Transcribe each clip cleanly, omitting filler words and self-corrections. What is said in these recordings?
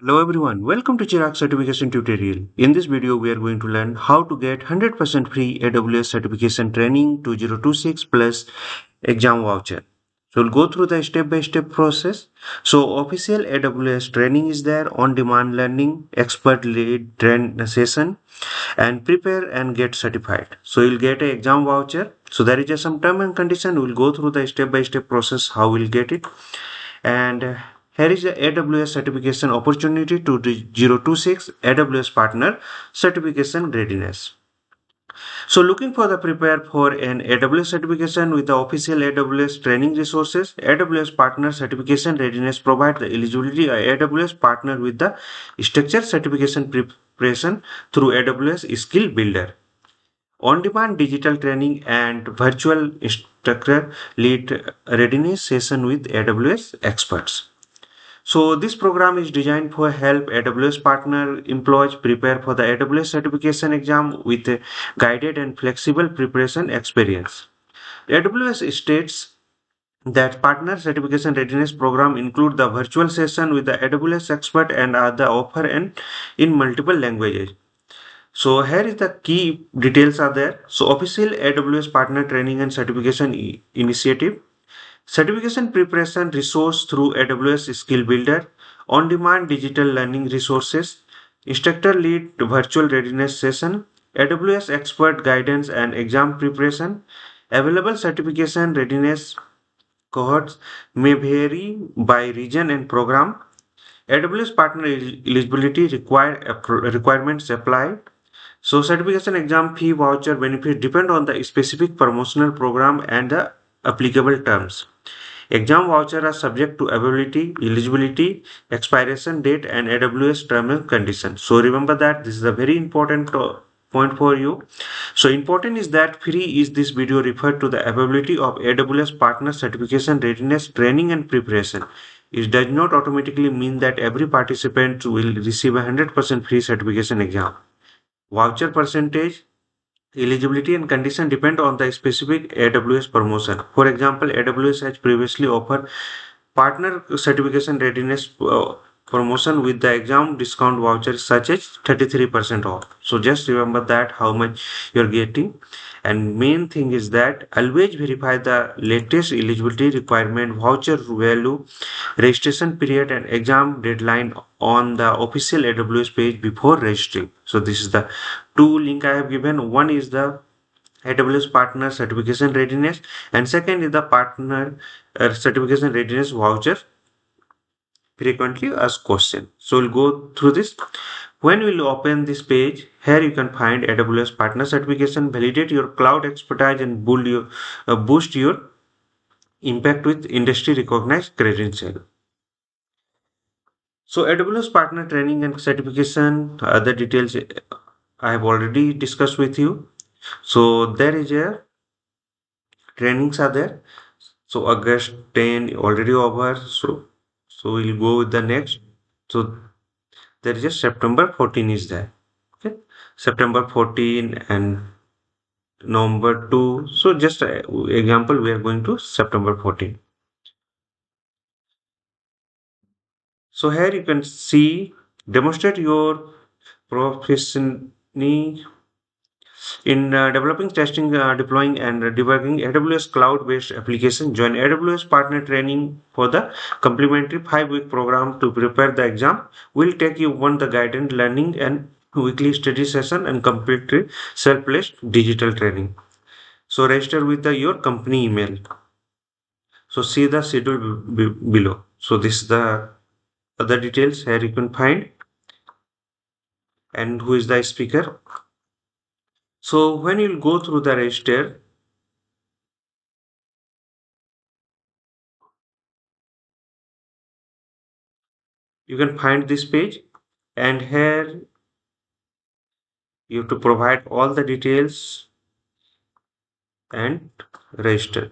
Hello everyone, welcome to Chirag certification tutorial. In this video, we are going to learn how to get 100% free AWS certification training 2026 plus exam voucher. So we'll go through the step-by-step process. So official AWS training is there, on-demand learning, expert-led train session, and prepare and get certified. So you'll get an exam voucher. So there is just some term and condition. We'll go through the step-by-step process how we'll get it. And here is the AWS certification opportunity 2026 AWS Partner Certification Readiness. So looking for the prepare for an AWS certification with the official AWS training resources, AWS Partner Certification Readiness provide the eligibility AWS partner with the structured certification preparation through AWS Skill Builder. On-demand digital training and virtual instructor lead readiness session with AWS experts. So this program is designed for help AWS partner employees prepare for the AWS certification exam with a guided and flexible preparation experience. AWS states that partner certification readiness program include the virtual session with the AWS expert and the offer and in multiple languages. So here is the key details are there. So official AWS partner training and certification initiative. Certification preparation resource through AWS Skill Builder, on-demand digital learning resources, instructor-led virtual readiness session, AWS expert guidance and exam preparation. Available certification readiness cohorts may vary by region and program. AWS partner eligibility requirements apply. So certification exam fee voucher benefit depend on the specific promotional program and the applicable terms. Exam voucher are subject to availability, eligibility, expiration date, and AWS terms and conditions. So remember that this is a very important point for you. So important is that free is this video referred to the availability of AWS Partner Certification Readiness Training and Preparation. It does not automatically mean that every participant will receive a 100% free certification exam. Voucher percentage, eligibility and condition depend on the specific AWS promotion. For example, AWS has previously offered partner certification readiness promotion with the exam discount voucher such as 33% off. So just remember that how much you're getting. And main thing is that always verify the latest eligibility requirement, voucher value, registration period and exam deadline on the official AWS page before registering. So this is the two link I have given. One is the AWS Partner Certification Readiness and second is the Partner Certification Readiness Voucher frequently asked question. So we'll go through this. When we'll open this page, here you can find AWS Partner Certification, validate your cloud expertise and boost your impact with industry recognized credential. So AWS Partner Training and Certification, other details I have already discussed with you. So there is a trainings are there. So August 10 already over. So we'll go with the next. So there is just September 14 is there. Okay. September 14 and November 2. So just example, we are going to September 14. So here you can see demonstrate your proficiency in developing, testing, deploying, and debugging AWS cloud-based application. Join AWS Partner Training for the complimentary 5-week program to prepare the exam. We'll take you one the guidance, learning, and weekly study session and completely self-paced digital training. So register with your company email. So see the schedule below. So this is the other details here you can find and who is the speaker. So when you'll go through the register, you can find this page and here you have to provide all the details and register.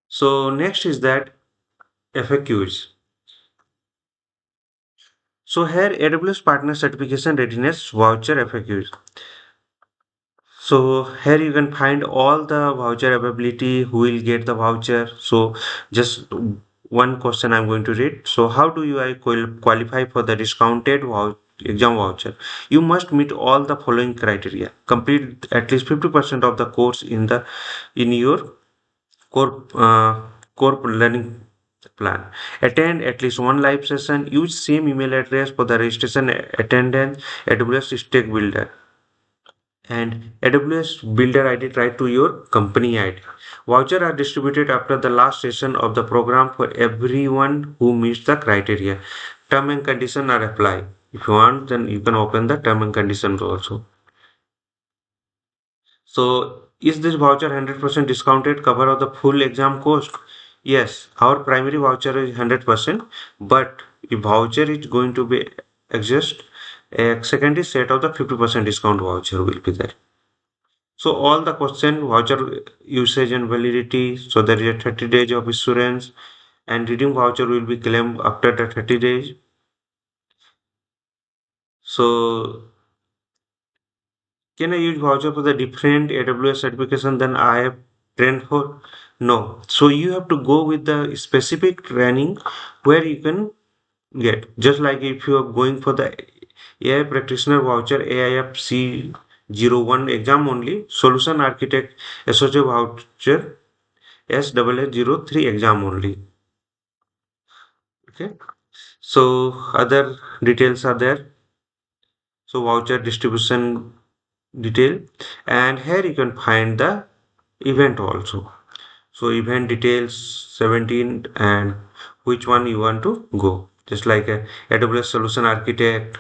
So next is that FAQs. So here AWS Partner Certification Readiness Voucher FAQs. So here you can find all the voucher availability, who will get the voucher. So just one question I'm going to read. So, how do you qualify for the discounted exam voucher? You must meet all the following criteria: complete at least 50% of the course in your core core learning plan, attend at least one live session, use same email address for the registration attendance, AWS Stake Builder and AWS Builder ID tied to your company ID. Vouchers are distributed after the last session of the program for everyone who meets the criteria. Term and conditions are applied. If you want, then you can open the term and conditions also. So, is this voucher 100% discounted cover of the full exam cost? Yes, our primary voucher is 100%, but if voucher is going to be exist, a secondary set of the 50% discount voucher will be there. So all the question voucher usage and validity. So there is a 30 days of insurance and redeem voucher will be claimed after the 30 days. So can I use voucher for the different AWS certification than I have trained for? No. So you have to go with the specific training where you can get. Just like if you are going for the AI practitioner voucher, AIFC 01 exam only, solution architect associate voucher SAA 03 exam only. Okay. So other details are there. So voucher distribution detail, and here you can find the event also. So event details 17 and which one you want to go. Just like a AWS solution architect,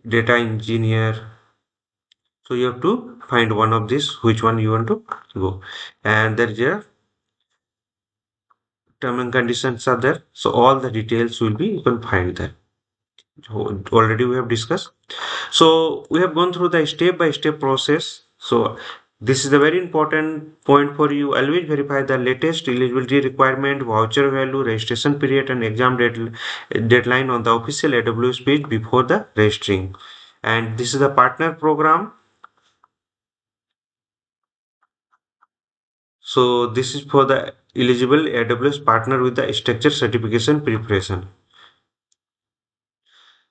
data engineer. So you have to find one of these, which one you want to go. And there is a term and conditions are there. So all the details will be, you can find there. Already we have discussed. So we have gone through the step by step process. So this is a very important point for you. Always verify the latest eligibility requirement, voucher value, registration period, and exam deadline on the official AWS page before the registering. And this is the partner program. So this is for the eligible AWS partner with the structure certification preparation.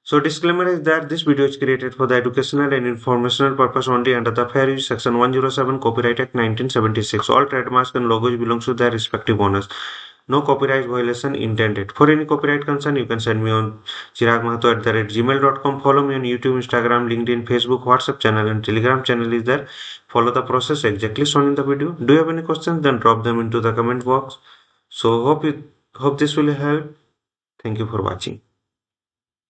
So disclaimer is that this video is created for the educational and informational purpose only under the Fair Use Section 107 Copyright Act 1976. All trademarks and logos belong to their respective owners. No copyright violation intended. For any copyright concern, you can send me on chiragmahto@gmail.com. Follow me on YouTube, Instagram, LinkedIn, Facebook, WhatsApp channel, and Telegram channel is there. Follow the process exactly shown in the video. Do you have any questions? Then drop them into the comment box. So hope this will help. Thank you for watching.